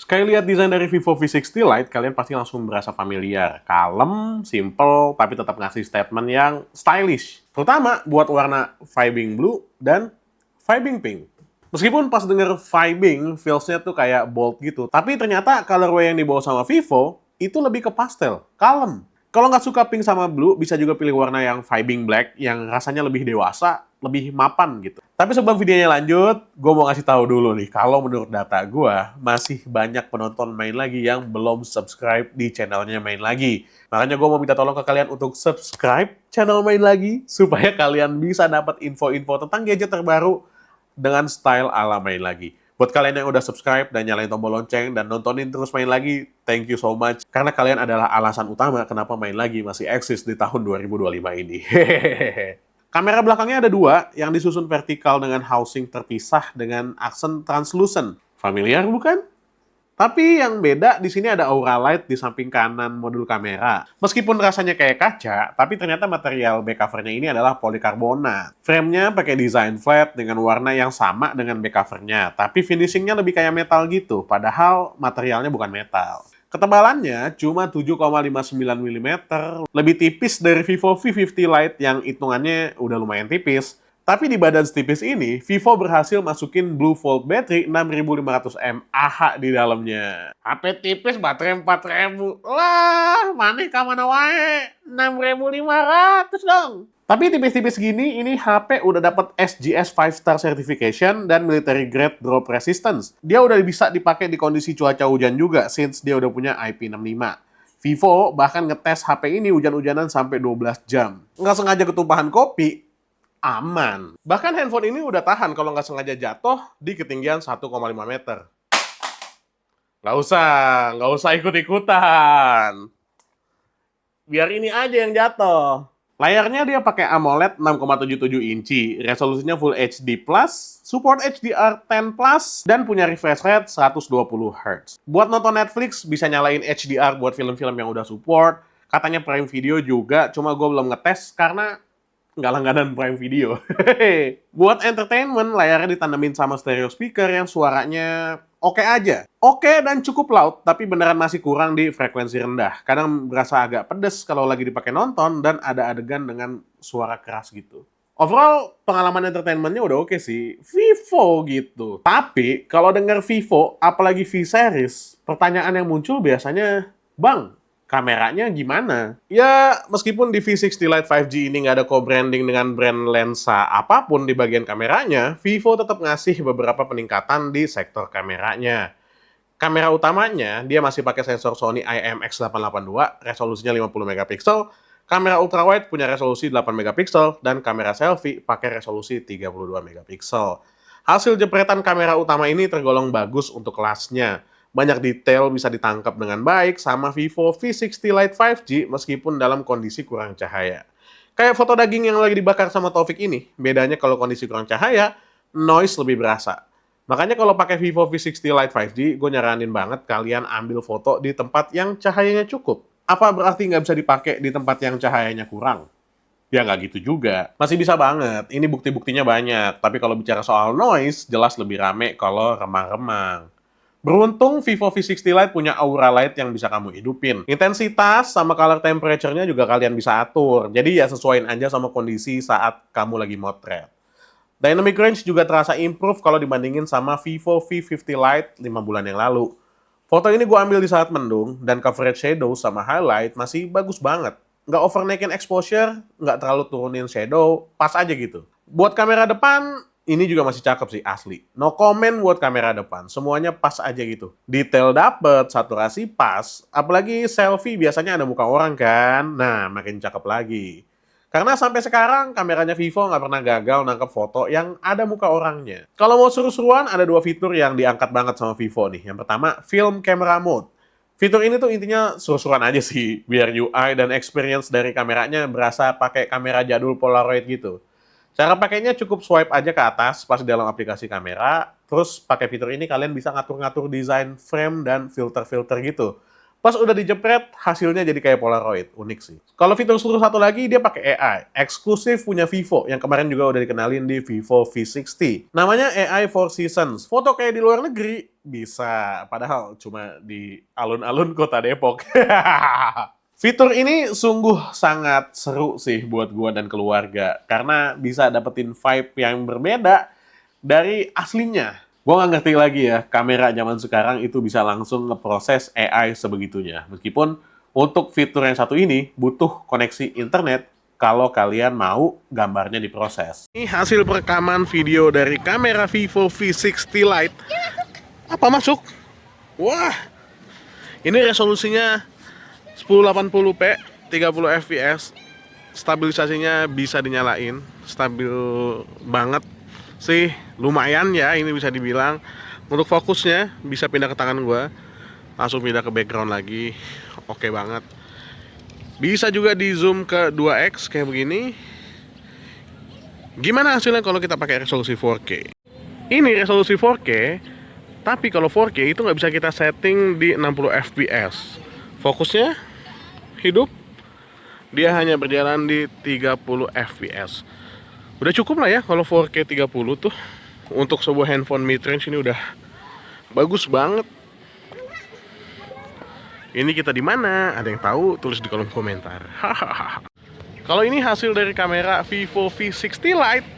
Sekali lihat desain dari Vivo V60 Lite, kalian pasti langsung berasa familiar. Kalem, simple, tapi tetap ngasih statement yang stylish. Terutama buat warna vibing blue dan vibing pink. Meskipun pas denger vibing, feels-nya tuh kayak bold gitu. Tapi ternyata colorway yang dibawa sama Vivo, itu lebih ke pastel, kalem. Kalau nggak suka pink sama blue, bisa juga pilih warna yang vibing black, yang rasanya lebih dewasa, lebih mapan gitu. Tapi sebelum videonya lanjut, gue mau ngasih tahu dulu nih, kalau menurut data gue, masih banyak penonton main lagi yang belum subscribe di channelnya main lagi. Makanya gue mau minta tolong ke kalian untuk subscribe channel main lagi, supaya kalian bisa dapat info-info tentang gadget terbaru dengan style ala main lagi. Buat kalian yang udah subscribe dan nyalain tombol lonceng dan nontonin terus main lagi, thank you so much. Karena kalian adalah alasan utama kenapa main lagi masih eksis di tahun 2025 ini. Hehehe. Kamera belakangnya ada dua, yang disusun vertikal dengan housing terpisah dengan aksen translucent. Familiar bukan? Tapi yang beda di sini ada aura light di samping kanan modul kamera. Meskipun rasanya kayak kaca, tapi ternyata material back covernya ini adalah polikarbonat. Framenya pakai desain flat dengan warna yang sama dengan back covernya, tapi finishingnya lebih kayak metal gitu, padahal materialnya bukan metal. Ketebalannya cuma 7,59 mm, lebih tipis dari Vivo V50 Lite yang hitungannya udah lumayan tipis. Tapi di badan setipis ini, Vivo berhasil masukin Blue Volt battery 6500 mAh di dalamnya. HP tipis baterai 4000. Lah, mana ka mana wae? 6500 dong. Tapi tipis-tipis gini, ini HP udah dapat SGS 5-star certification dan military grade drop resistance. Dia udah bisa dipakai di kondisi cuaca hujan juga, since dia udah punya IP65. Vivo bahkan ngetes HP ini hujan-hujanan sampai 12 jam. Nggak sengaja ketumpahan kopi, aman. Bahkan handphone ini udah tahan kalau nggak sengaja jatuh di ketinggian 1,5 meter. Nggak usah ikut-ikutan. Biar ini aja yang jatuh. Layarnya dia pakai AMOLED 6,77 inci, resolusinya Full HD+, support HDR10+, dan punya refresh rate 120 Hz. Buat nonton Netflix, bisa nyalain HDR buat film-film yang udah support. Katanya Prime Video juga, cuma gue belum ngetes karena nggak langganan Prime Video. Buat entertainment, layarnya ditandemin sama stereo speaker yang suaranya oke aja. Oke dan cukup loud, tapi beneran masih kurang di frekuensi rendah. Kadang berasa agak pedes kalau lagi dipakai nonton dan ada adegan dengan suara keras gitu. Overall, pengalaman entertainment-nya udah oke sih. Vivo gitu. Tapi, kalau denger Vivo, apalagi V-Series, pertanyaan yang muncul biasanya, Bang, kameranya gimana? Ya, meskipun di V60 Lite 5G ini nggak ada co-branding dengan brand lensa apapun di bagian kameranya, Vivo tetap ngasih beberapa peningkatan di sektor kameranya. Kamera utamanya, dia masih pakai sensor Sony IMX882, resolusinya 50 megapiksel, kamera ultrawide punya resolusi 8 megapiksel, dan kamera selfie pakai resolusi 32 megapiksel. Hasil jepretan kamera utama ini tergolong bagus untuk kelasnya. Banyak detail bisa ditangkap dengan baik sama Vivo V60 Lite 5G meskipun dalam kondisi kurang cahaya. Kayak foto daging yang lagi dibakar sama Taufik ini, bedanya kalau kondisi kurang cahaya, noise lebih berasa. Makanya kalau pakai Vivo V60 Lite 5G, gue nyaranin banget kalian ambil foto di tempat yang cahayanya cukup. Apa berarti nggak bisa dipakai di tempat yang cahayanya kurang? Ya nggak gitu juga. Masih bisa banget, ini bukti-buktinya banyak. Tapi kalau bicara soal noise, jelas lebih rame kalau remang-remang. Beruntung Vivo V60 Lite punya aura light yang bisa kamu hidupin. Intensitas sama color temperature-nya juga kalian bisa atur. Jadi ya sesuaiin aja sama kondisi saat kamu lagi motret. Dynamic range juga terasa improve kalau dibandingin sama Vivo V50 Lite 5 bulan yang lalu. Foto ini gue ambil di saat mendung, dan coverage shadow sama highlight masih bagus banget. Nggak over naikin exposure, nggak terlalu turunin shadow, pas aja gitu. Buat kamera depan, ini juga masih cakep sih, asli. No comment buat kamera depan, semuanya pas aja gitu. Detail dapet, saturasi pas, apalagi selfie biasanya ada muka orang kan, nah makin cakep lagi. Karena sampai sekarang kameranya Vivo nggak pernah gagal nangkep foto yang ada muka orangnya. Kalau mau seru-seruan, ada dua fitur yang diangkat banget sama Vivo nih. Yang pertama, Film Camera Mode. Fitur ini tuh intinya seru-seruan aja sih, biar UI dan experience dari kameranya berasa pakai kamera jadul Polaroid gitu. Cara pakainya cukup swipe aja ke atas pas di dalam aplikasi kamera, terus pakai fitur ini kalian bisa ngatur-ngatur desain frame dan filter-filter gitu. Pas udah dijepret, hasilnya jadi kayak Polaroid. Unik sih. Kalau fitur seru satu lagi, dia pakai AI. Eksklusif punya Vivo, yang kemarin juga udah dikenalin di Vivo V60. Namanya AI Four Seasons. Foto kayak di luar negeri, Bisa, padahal cuma di alun-alun kota Depok. Fitur ini sungguh sangat seru sih buat gua dan keluarga, karena bisa dapetin vibe yang berbeda dari aslinya. Gua nggak ngerti lagi ya, kamera zaman sekarang itu bisa langsung ngeproses AI sebegitunya. Meskipun untuk fitur yang satu ini butuh koneksi internet kalau kalian mau gambarnya diproses. Ini hasil perekaman video dari kamera Vivo V60 Lite. Apa masuk? Wah, ini resolusinya 1080p, 30 fps, stabilisasinya bisa dinyalain, stabil banget sih, lumayan ya ini bisa dibilang. Untuk fokusnya bisa pindah ke tangan gua, langsung pindah ke background lagi, oke banget. Bisa juga di zoom ke 2x kayak begini. Gimana hasilnya kalau kita pakai resolusi 4K? Ini resolusi 4K, tapi kalau 4K itu nggak bisa kita setting di 60 fps. Fokusnya hidup, dia hanya berjalan di 30 fps. Udah cukup lah ya kalau 4K 30 tuh. Untuk sebuah handphone mid-range ini udah bagus banget. Ini kita di mana? Ada yang tahu? Tulis di kolom komentar. Kalau ini hasil dari kamera Vivo V60 Lite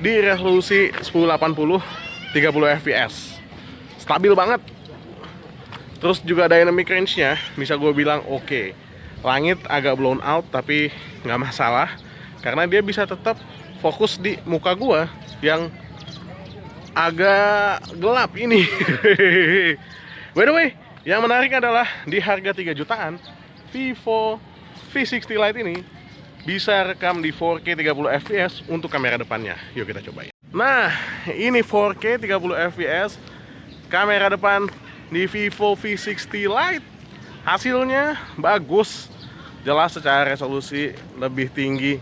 di resolusi 1080 30 fps. Stabil banget. Terus juga dynamic range-nya bisa gue bilang oke. Langit agak blown out tapi nggak masalah karena dia bisa tetap fokus di muka gua yang agak gelap ini. By the way, yang menarik adalah di harga 3 jutaan Vivo V60 Lite ini bisa rekam di 4K 30 fps untuk kamera depannya. Yuk kita cobain. Nah, ini 4K 30 fps kamera depan di Vivo V60 Lite. Hasilnya bagus, jelas secara resolusi lebih tinggi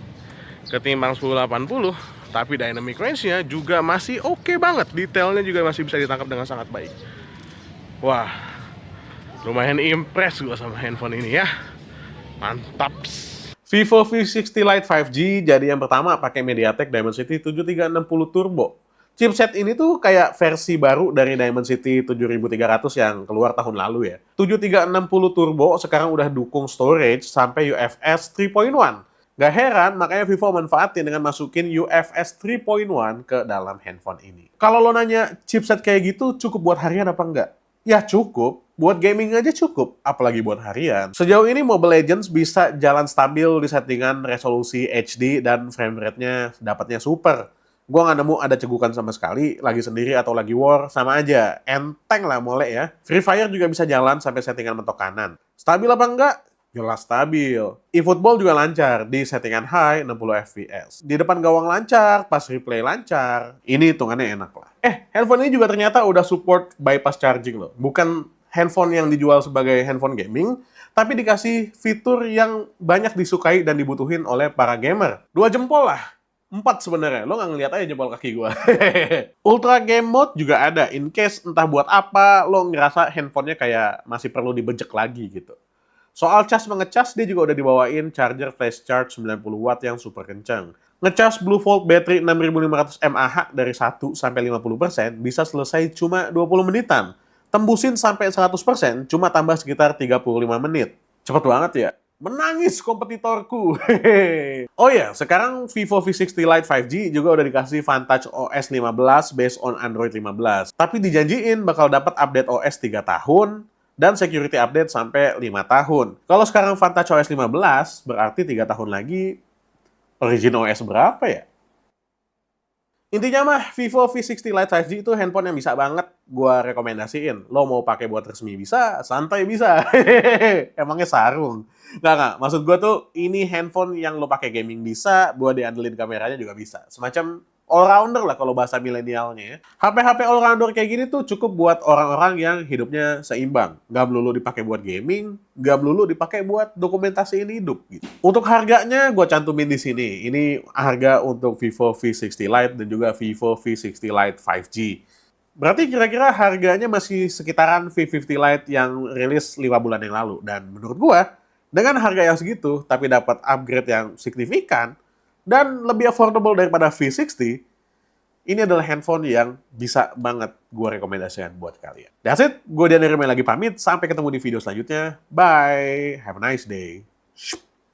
ketimbang 1080, tapi dynamic range-nya juga masih oke banget, detailnya juga masih bisa ditangkap dengan sangat baik. Wah, lumayan impress gue sama handphone ini ya, mantap. Vivo V60 Lite 5G jadi yang pertama pakai MediaTek Dimensity 7360 Turbo. Chipset ini tuh kayak versi baru dari Dimensity 7300 yang keluar tahun lalu ya. 7360 Turbo sekarang udah dukung storage sampai UFS 3.1. Gak heran, makanya Vivo manfaatin dengan masukin UFS 3.1 ke dalam handphone ini. Kalau lo nanya chipset kayak gitu cukup buat harian apa enggak? Ya cukup, buat gaming aja cukup, apalagi buat harian. Sejauh ini Mobile Legends bisa jalan stabil di settingan resolusi HD dan frame rate-nya dapatnya super. Gue nggak nemu ada cegukan sama sekali, lagi sendiri atau lagi war, sama aja. Enteng lah molek ya. Free Fire juga bisa jalan sampai settingan mentok kanan. Stabil apa enggak? Jelas stabil. eFootball juga lancar, di settingan high 60 fps. Di depan gawang lancar, pas replay lancar. Ini hitungannya enak lah. Handphone ini juga ternyata udah support bypass charging loh. Bukan handphone yang dijual sebagai handphone gaming, tapi dikasih fitur yang banyak disukai dan dibutuhin oleh para gamer. 2 jempol lah. 4 sebenarnya, lo nggak ngeliat aja jempol kaki gue. Ultra Game Mode juga ada, in case entah buat apa lo ngerasa handphonenya kayak masih perlu dibejek lagi gitu. Soal cas mengecas, dia juga udah dibawain charger flash charge 90 watt yang super kencang. Ngecas Blue Volt battery 6500 mAh dari 1 sampai 50% bisa selesai cuma 20 menitan. Tembusin sampai 100% cuma tambah sekitar 35 menit. Cepet banget ya. Menangis kompetitorku. Oh ya, sekarang Vivo V60 Lite 5G juga udah dikasih Vantage OS 15 based on Android 15. Tapi dijanjiin bakal dapat update OS 3 tahun dan security update sampai 5 tahun. Kalau sekarang Vantage OS 15, berarti 3 tahun lagi Origin OS berapa ya? Intinya mah Vivo V60 Lite 5G itu handphone yang bisa banget gua rekomendasiin. Lo mau pakai buat resmi bisa, santai bisa. Emangnya sarung. Nggak. Maksud gua tuh ini handphone yang lo pakai gaming bisa, buat diandelin kameranya juga bisa. Semacam all-rounder lah kalau bahasa milenialnya ya. HP-HP all-rounder kayak gini tuh cukup buat orang-orang yang hidupnya seimbang. Nggak melulu dipakai buat gaming, nggak melulu dipakai buat dokumentasiin hidup gitu. Untuk harganya gue cantumin di sini. Ini harga untuk Vivo V60 Lite dan juga Vivo V60 Lite 5G. Berarti kira-kira harganya masih sekitaran V50 Lite yang rilis 5 bulan yang lalu. Dan menurut gue, dengan harga yang segitu, tapi dapat upgrade yang signifikan, dan lebih affordable daripada V60, ini adalah handphone yang bisa banget gue rekomendasikan buat kalian. That's it, gue Dan Remy lagi pamit. Sampai ketemu di video selanjutnya. Bye, have a nice day.